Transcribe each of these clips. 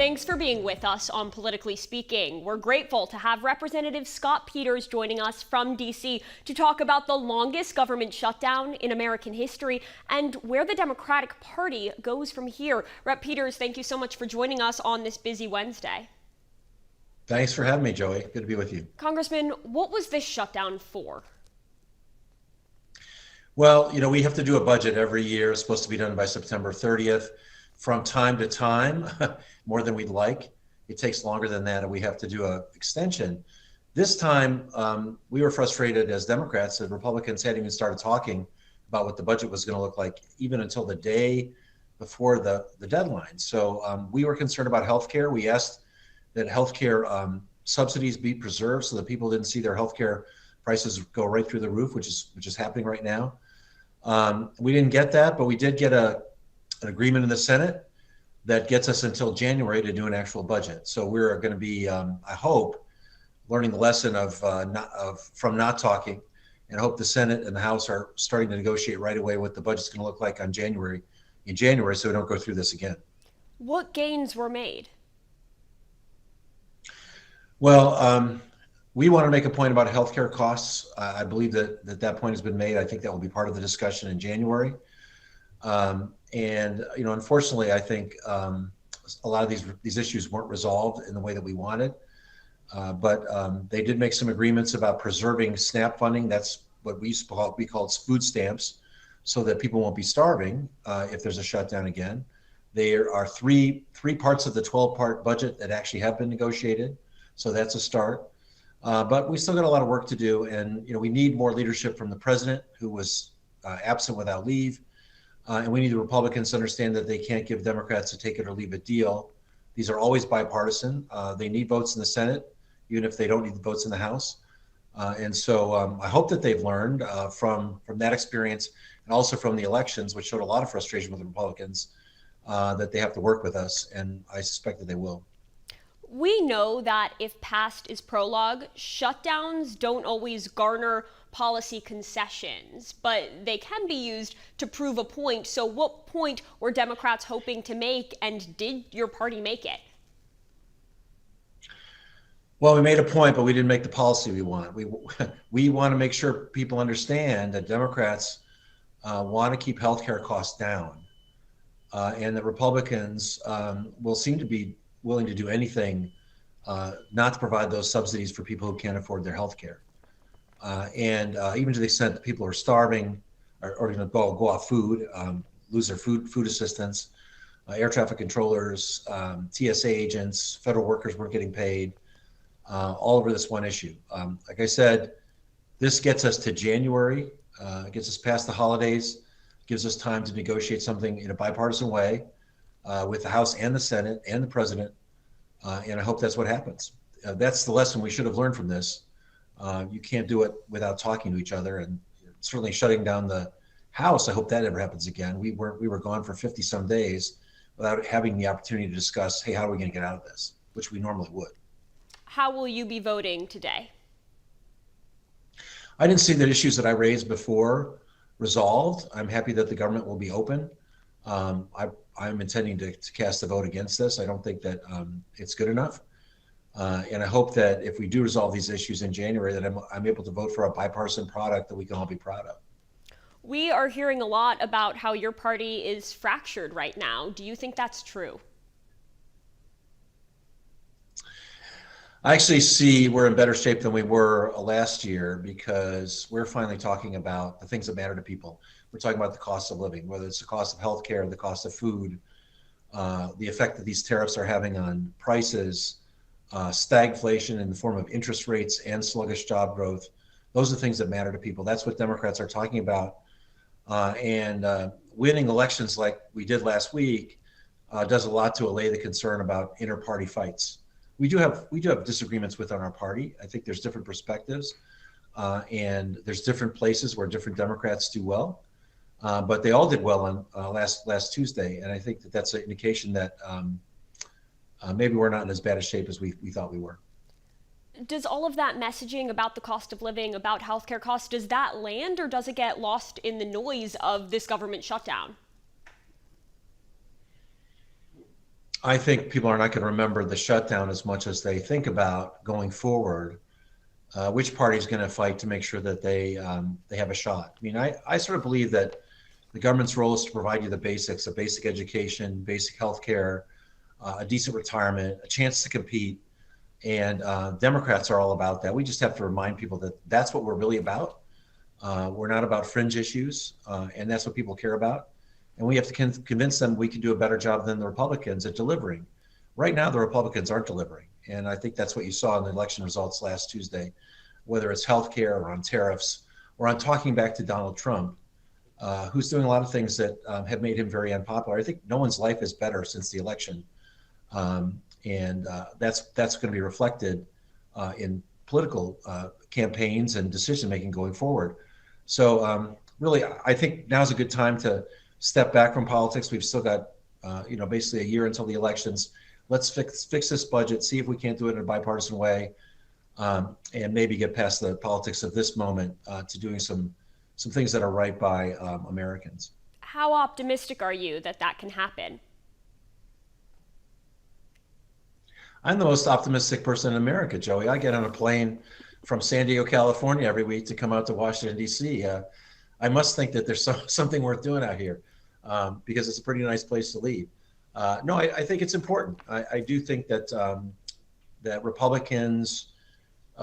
Thanks for being with us on Politically Speaking. We're grateful to have Representative Scott Peters joining us from D.C. to talk about the longest government shutdown in American history and where the Democratic Party goes from here. Rep. Peters, thank you so much for joining us on this busy Wednesday. Thanks for having me, Joey. Good to be with you. Congressman, what was this shutdown for? Well, we have to do a budget every year. It's supposed to be done by September 30th. From time to time, more than we'd like, it takes longer than that, and we have to do an extension. This time, we were frustrated as Democrats that Republicans hadn't even started talking about what the budget was going to look like, even until the day before the deadline. So we were concerned about health care. We asked that health care subsidies be preserved so that people didn't see their health care prices go right through the roof, which is happening right now. We didn't get that, but we did get an agreement in the Senate that gets us until January to do an actual budget. So we're going to be, I hope, learning the lesson from not talking, and I hope the Senate and the House are starting to negotiate right away what the budget's going to look like in January, so we don't go through this again. What gains were made? Well, we want to make a point about healthcare costs. I believe that point has been made. I think that will be part of the discussion in January. And unfortunately, I think a lot of these issues weren't resolved in the way that we wanted. But they did make some agreements about preserving SNAP funding. That's what we called food stamps, so that people won't be starving if there's a shutdown again. There are three parts of the 12-part budget that actually have been negotiated, so that's a start. But we still got a lot of work to do, and we need more leadership from the president, who was absent without leave. And we need the Republicans to understand that they can't give Democrats a take it or leave it deal. These are always bipartisan. They need votes in the Senate, even if they don't need the votes in the House. And so I hope that they've learned from that experience, and also from the elections, which showed a lot of frustration with the Republicans, that they have to work with us, and I suspect that they will. We know that if past is prologue, shutdowns don't always garner policy concessions, but they can be used to prove a point. So what point were Democrats hoping to make, and did your party make it? Well, we made a point, but we didn't make the policy we want. We want to make sure people understand that Democrats want to keep healthcare costs down, and that Republicans will seem to be willing to do anything not to provide those subsidies for people who can't afford their health care. And even to the extent that people are starving or going to go off food, lose their food assistance, air traffic controllers, TSA agents, federal workers weren't getting paid, all over this one issue. Like I said, this gets us to January, gets us past the holidays, gives us time to negotiate something in a bipartisan way with the House and the Senate and the president, and I hope that's what happens. That's the lesson we should have learned from this. You can't do it without talking to each other, and certainly shutting down the House. I hope that never happens again. We were gone for 50 some days without having the opportunity to discuss, hey, how are we going to get out of this, which we normally would. How will you be voting today? I didn't see the issues that I raised before resolved. I'm happy that the government will be open. I'm intending to cast a vote against this. I don't think that it's good enough. And I hope that if we do resolve these issues in January, that I'm able to vote for a bipartisan product that we can all be proud of. We are hearing a lot about how your party is fractured right now. Do you think that's true? I actually see we're in better shape than we were last year, because we're finally talking about the things that matter to people. We're talking about the cost of living, whether it's the cost of healthcare, the cost of food, the effect that these tariffs are having on prices, stagflation in the form of interest rates and sluggish job growth. Those are the things that matter to people. That's what Democrats are talking about. And winning elections like we did last week does a lot to allay the concern about inter-party fights. We do have disagreements within our party. I think there's different perspectives, and there's different places where different Democrats do well. But they all did well on last Tuesday, and I think that's an indication that maybe we're not in as bad a shape as we thought we were. Does all of that messaging about the cost of living, about healthcare costs, does that land, or does it get lost in the noise of this government shutdown? I think people are not going to remember the shutdown as much as they think about going forward. Which party is going to fight to make sure that they have a shot? I mean, I sort of believe that the government's role is to provide you the basics, a basic education, basic health care, a decent retirement, a chance to compete. And Democrats are all about that. We just have to remind people that that's what we're really about. We're not about fringe issues, and that's what people care about. And we have to convince them we can do a better job than the Republicans at delivering. Right now, the Republicans aren't delivering. And I think that's what you saw in the election results last Tuesday, whether it's healthcare or on tariffs or on talking back to Donald Trump, who's doing a lot of things that have made him very unpopular. I think no one's life is better since the election. And that's going to be reflected in political campaigns and decision-making going forward. So really, I think now's a good time to step back from politics. We've still got, basically a year until the elections. Let's fix this budget, see if we can't do it in a bipartisan way, and maybe get past the politics of this moment to doing some things that are right by Americans. How optimistic are you that that can happen? I'm the most optimistic person in America, Joey. I get on a plane from San Diego, California every week to come out to Washington, D.C. I must think that there's something worth doing out here because it's a pretty nice place to leave. No, I think it's important. I do think that that Republicans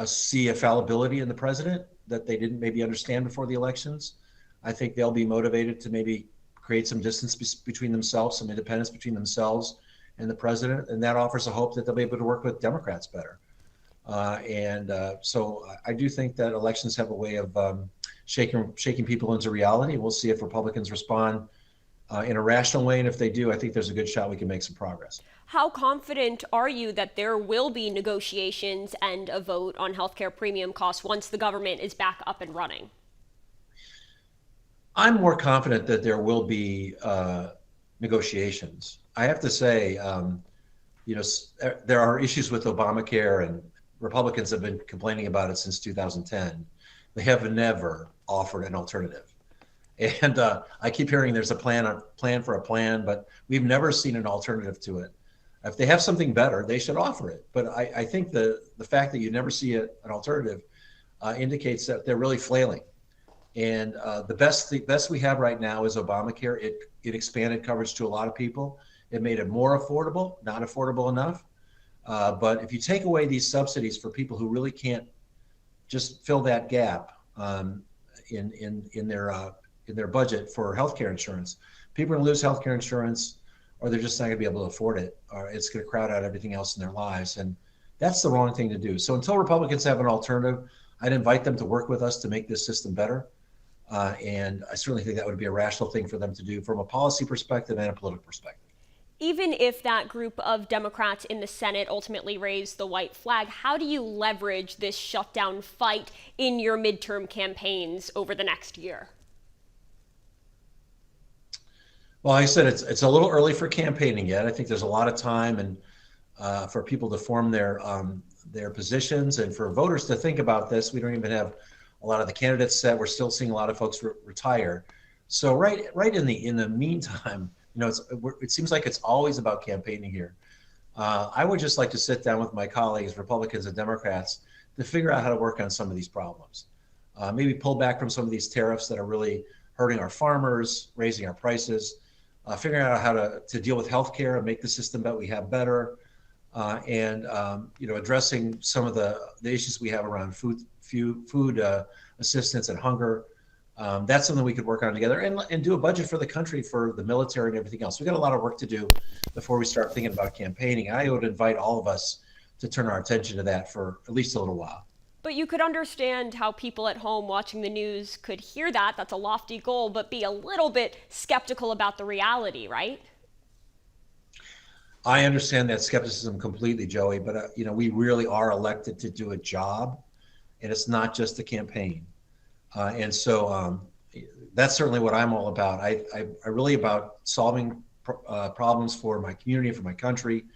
see a fallibility in the president that they didn't maybe understand before the elections. I think they'll be motivated to maybe create some distance between themselves, some independence between themselves and the president, and that offers a hope that they'll be able to work with Democrats better. So I do think that elections have a way of shaking people into reality. We'll see if Republicans respond in a rational way, and if they do, I think there's a good shot we can make some progress. How confident are you that there will be negotiations and a vote on healthcare premium costs once the government is back up and running? I'm more confident that there will be negotiations. I have to say, there are issues with Obamacare, and Republicans have been complaining about it since 2010. They have never offered an alternative. And I keep hearing there's a plan for a plan, but we've never seen an alternative to it. If they have something better, they should offer it. But I think the fact that you never see an alternative indicates that they're really flailing. And the best we have right now is Obamacare. It expanded coverage to a lot of people. It made it more affordable, not affordable enough. But if you take away these subsidies for people who really can't just fill that gap in their budget for healthcare insurance, people are going to lose healthcare insurance, or they're just not going to be able to afford it, or it's going to crowd out everything else in their lives. And that's the wrong thing to do. So until Republicans have an alternative, I'd invite them to work with us to make this system better. And I certainly think that would be a rational thing for them to do from a policy perspective and a political perspective. Even if that group of Democrats in the Senate ultimately raise the white flag, how do you leverage this shutdown fight in your midterm campaigns over the next year? Well, like I said, it's a little early for campaigning yet. I think there's a lot of time and for people to form their positions and for voters to think about this. We don't even have a lot of the candidates set. We're still seeing a lot of folks retire. So right in the meantime, it seems like it's always about campaigning here. I would just like to sit down with my colleagues, Republicans and Democrats, to figure out how to work on some of these problems. Maybe pull back from some of these tariffs that are really hurting our farmers, raising our prices, figuring out how to deal with healthcare and make the system that we have better, and addressing some of the issues we have around food assistance and hunger. That's something we could work on together and do a budget for the country, for the military and everything else. We've got a lot of work to do before we start thinking about campaigning. I would invite all of us to turn our attention to that for at least a little while. But you could understand how people at home watching the news could hear that. That's a lofty goal, but be a little bit skeptical about the reality, right? I understand that skepticism completely, Joey, but we really are elected to do a job, and it's not just a campaign. And so that's certainly what I'm all about. I really about solving problems for my community, for my country,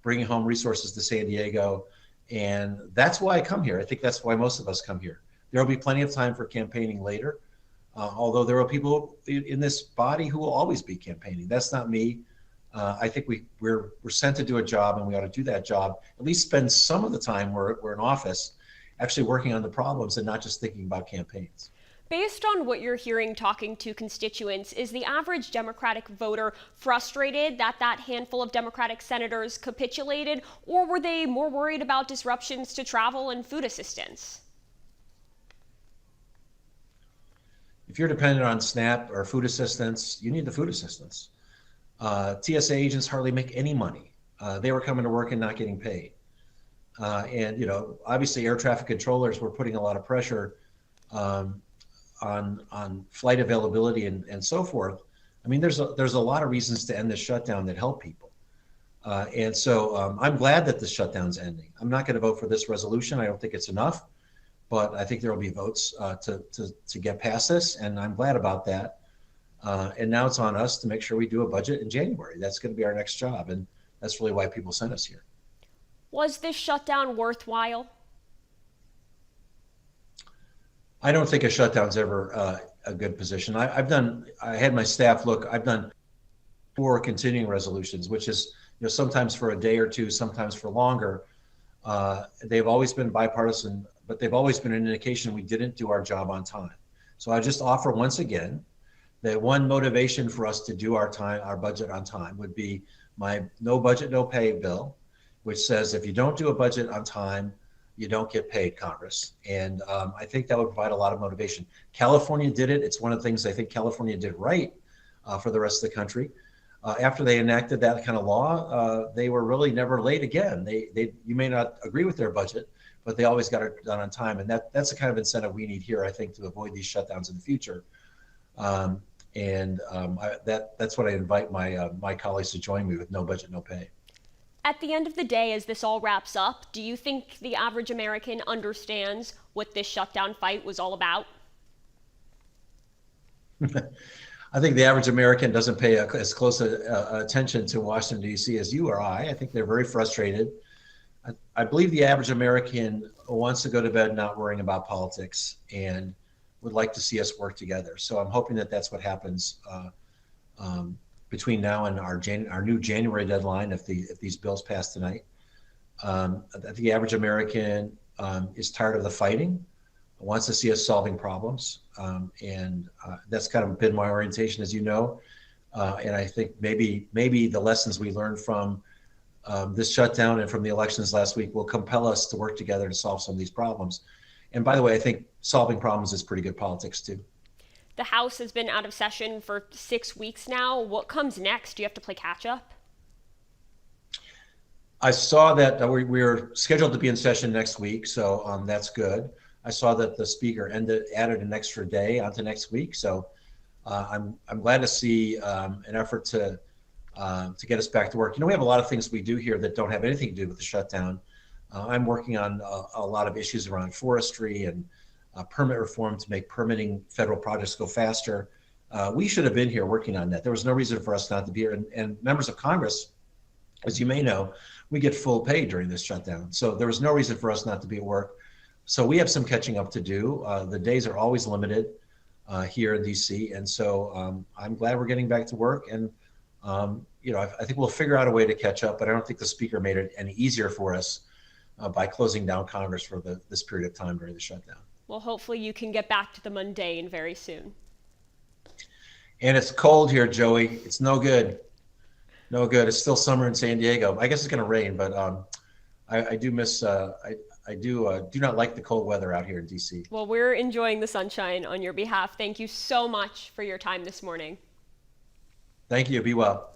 bringing home resources to San Diego. And that's why I come here. I think that's why most of us come here. There will be plenty of time for campaigning later, although there are people in this body who will always be campaigning. That's not me. I think we're sent to do a job, and we ought to do that job. At least spend some of the time we're in office, actually working on the problems and not just thinking about campaigns. Based on what you're hearing talking to constituents, is the average Democratic voter frustrated that that handful of Democratic senators capitulated, or were they more worried about disruptions to travel and food assistance? If you're dependent on SNAP or food assistance, you need the food assistance. TSA agents hardly make any money. They were coming to work and not getting paid. And, obviously air traffic controllers were putting a lot of pressure on flight availability and so forth. I mean, there's a lot of reasons to end this shutdown that help people. And so I'm glad that this shutdown's ending. I'm not going to vote for this resolution. I don't think it's enough, but I think there will be votes to get past this, and I'm glad about that. And now it's on us to make sure we do a budget in January. That's going to be our next job, and that's really why people sent us here. Was this shutdown worthwhile? I don't think a shutdown's ever a good position. I had my staff look. I've done 4 continuing resolutions, which is sometimes for a day or two, sometimes for longer. They've always been bipartisan, but they've always been an indication we didn't do our job on time. So I just offer once again that one motivation for us to do our budget on time would be my no budget, no pay bill, which says if you don't do a budget on time, you don't get paid, Congress. And I think that would provide a lot of motivation. California did it. It's one of the things I think California did right for the rest of the country. After they enacted that kind of law, they were really never late again. You may not agree with their budget, but they always got it done on time. And that's the kind of incentive we need here, I think, to avoid these shutdowns in the future. That's what I invite my colleagues to join me with: no budget, no pay. At the end of the day, as this all wraps up, do you think the average American understands what this shutdown fight was all about? I think the average American doesn't pay as close attention to Washington, D.C. as you or I. I think they're very frustrated. I believe the average American wants to go to bed not worrying about politics and would like to see us work together. So I'm hoping that that's what happens between now and our new January deadline, if these bills pass tonight. I think the average American is tired of the fighting, wants to see us solving problems, and that's kind of been my orientation, as you know. And I think maybe the lessons we learned from this shutdown and from the elections last week will compel us to work together to solve some of these problems. And by the way, I think solving problems is pretty good politics too. The House has been out of session for 6 weeks now. What comes next? Do you have to play catch up? I saw that we're scheduled to be in session next week, so that's good. I saw that the speaker added an extra day onto next week, so I'm glad to see an effort to get us back to work. We have a lot of things we do here that don't have anything to do with the shutdown. I'm working on a lot of issues around forestry and permit reform to make permitting federal projects go faster. We should have been here working on that. There was no reason for us not to be here. And members of Congress, as you may know, we get full pay during this shutdown. So there was no reason for us not to be at work. So we have some catching up to do. The days are always limited here in DC. And so I'm glad we're getting back to work. And, I think we'll figure out a way to catch up, but I don't think the speaker made it any easier for us by closing down Congress for this period of time during the shutdown. Well, hopefully you can get back to the mundane very soon. And it's cold here, Joey. It's no good. No good. It's still summer in San Diego. I guess it's going to rain, but I do miss. I do not like the cold weather out here in DC. Well, we're enjoying the sunshine on your behalf. Thank you so much for your time this morning. Thank you. Be well.